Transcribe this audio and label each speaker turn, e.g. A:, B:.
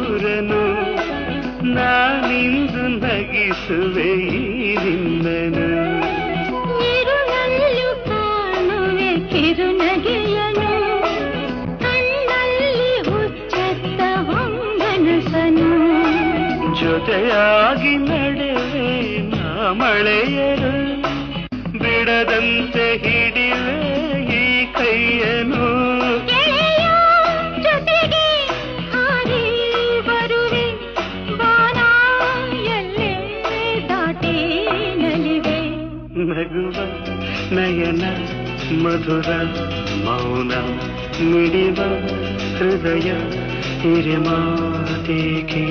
A: ದೂರನು ನಾನಿಂದು ನಗಿಸುವೆ ನಿನ್ನನು
B: ಇರುಳಲ್ಲೂ ಕಾಣುವೆ ಕಿರುನಗೆಯನು ಕಣ್ಣಲ್ಲಿ ಹುಚ್ಚತ್ತ ಹೊಂಗನಸನು
A: ಜೊತೆಯಾಗಿ ನಡೆವೆ ನಾ ಮಳೆಯರು ಬಿಡದಂತೆ ಹಿಡಿವೆ ಈ ಕೈಯನು
B: ಜೊತೆಗೆ ಹಾರಿ ಬರುವೆ ಬಾನ ಎಲ್ಲೇ ದಾಟಿ ನಲಿವೆ
A: ನಗುವ ನಯನ ಮಧುರ ಮೌನ ಮಿಡಿವ ಹೃದಯ ಹಿರಿಮಾತೇಕೆ